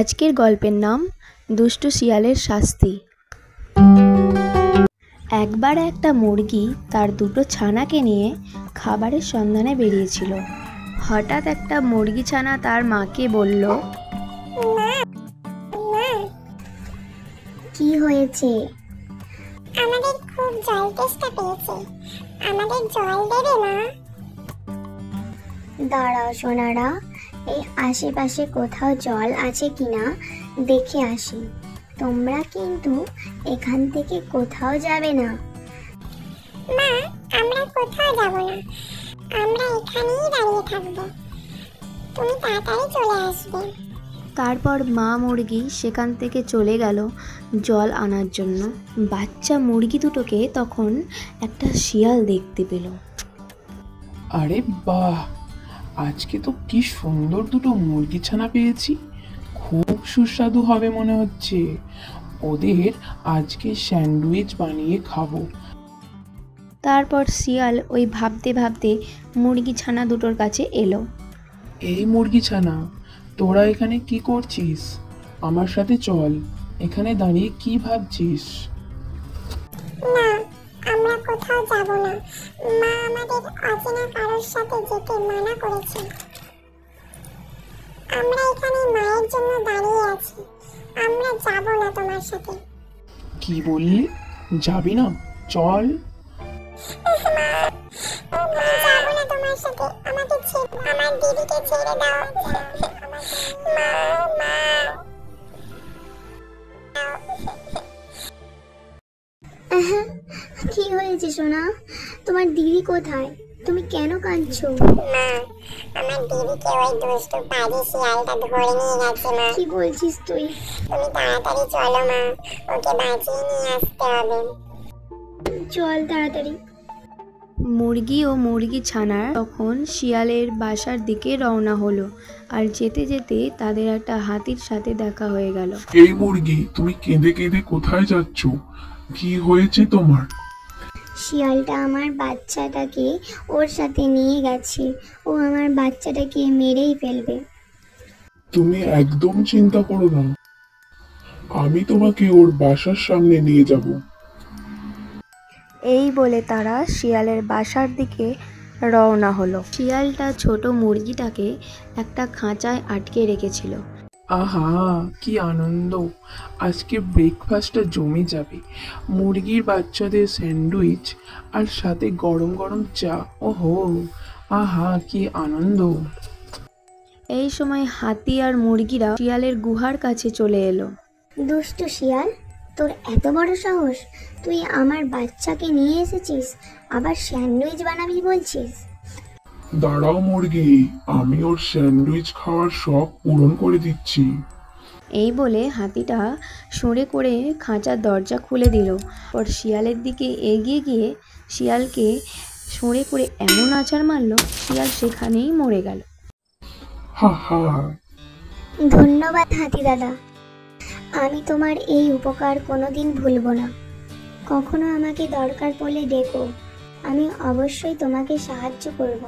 আজকের গল্পের নাম দুষ্টু শিয়ালের শাস্তি। একবার একটা মুরগি তার দুটো ছানাকে নিয়ে খাবারের সন্ধানে বেরিয়েছিল। হঠাৎ একটা মুরগি ছানা তার মাকে বলল, কি হয়েছে? আমাদের খুব জল তেষ্টা পেয়েছে, আমাদের জল দেবে মা? দাঁড়াও সোনারা, এই আশেপাশে কোথাও জল আছে কিনা দেখে আসি। তোমরা কিন্তু এখান থেকে কোথাও যাবে না। মা, আমরা কোথাও যাব না, আমরা এখানেই দাঁড়িয়ে থাকবো, তুমি তাড়াতাড়ি চলে আসবে। তারপর মা মুরগি সেখান থেকে চলে গেল জল আনার জন্য। বাচ্চা মুরগি দুটোকে তখন একটা শিয়াল দেখতে পেল। আরে বাহ, আজকে তো কি সুন্দর দুটো মুরগি ছানা পেয়েছি, খুব সুস্বাদু হবে মনে হচ্ছে। ওদের আজকে স্যান্ডউইচ বানিয়ে খাবো। তারপর শিয়াল ওই ভাবতে ভাবতে মুরগি ছানা দুটোর কাছে এলো। এই মুরগি ছানা, তোরা এখানে কি করছিস? আমার সাথে চল, এখানে দাঁড়িয়ে কি ভাবছিস? না, আমরা কোথাও যাব না, মা আমাদের অচেনা কারোর সাথে যেতে মানা করেছে। আমরা এখানে মায়ের জন্য দাঁড়িয়ে আছি, আমরা যাব না তোমার সাথে। কি বললি? যাবি না? চল। যাব না তোমার সাথে, আমাকে ছেড়ে, আমার দিদিকে ছেড়ে দাও। মা, মা। কি হয়েছে সোনা? তোমার দিদি কোথায়? তুমি কেন কাঁদছো? মা, আমার দিদিকে ওই দুষ্টু পাজি শিয়ালটা ধরে নিয়ে গেছে মা। কি বলছিস তুই? তুমি তাড়াতাড়ি চলো মা, ওকে বাঁচিয়ে নিয়ে আসতে হবে। চল তাড়াতাড়ি। মুরগি ও মুরগি ছানার তখন শিয়ালের বাসার দিকে রওনা হলো। আর যেতে যেতে তাদের একটা হাতির সাথে দেখা হয়ে গেল। এই মুরগি, তুমি কেঁদে কেঁদে কোথায় যাচ্ছ? কি হয়েছে তোমার? শিয়ালটা আমার বাচ্চাটাকে ওর সাথে নিয়ে গেছে, ও আমার বাচ্চাটাকে মেরেই ফেলবে। তুমি একদম চিন্তা করো না, আমি তোমাকে ওর বাসার সামনে নিয়ে যাব। এই বলে তারা শিয়ালের বাসার দিকে রওনা হলো। শিয়ালটা ছোট মুরগিটাকে একটা খাঁচায় আটকে রেখেছিল। আহা, কি আনন্দ! আজকে ব্রেকফাস্টটা জমে যাবে। মুরগির বাচ্চাদের স্যান্ডউইচ আর সাথে গরম গরম চা। ওহো, আহা কি আনন্দ! এই সময় হাতি আর মুরগিরা শিয়ালের গুহার কাছে চলে এলো। দুষ্টু শিয়াল, তোর এত বড় সাহস! তুই আমার বাচ্চাকে নিয়ে এসেছিস, আবার স্যান্ডউইচ বানাবি বলছিস? দাঁড়াও মুরগি, আমি ওর স্যান্ডউইচ খাওয়ার শখ পূরণ করে দিচ্ছি। এই বলে হাতিটা সরে করে খাঁচার দরজা খুলে দিল। পর শিয়ালের দিকে এগিয়ে গিয়ে শিয়ালকে সরে করে এমন আছাড় মারলো, শিয়াল সেখানেই মরে গেল। হা হা। ধন্যবাদ হাতি দাদা, আমি তোমার এই উপকার কোনোদিন ভুলবো না। কখনো আমাকে দরকার পড়লে ডেকো, আমি অবশ্যই তোমাকে সাহায্য করব।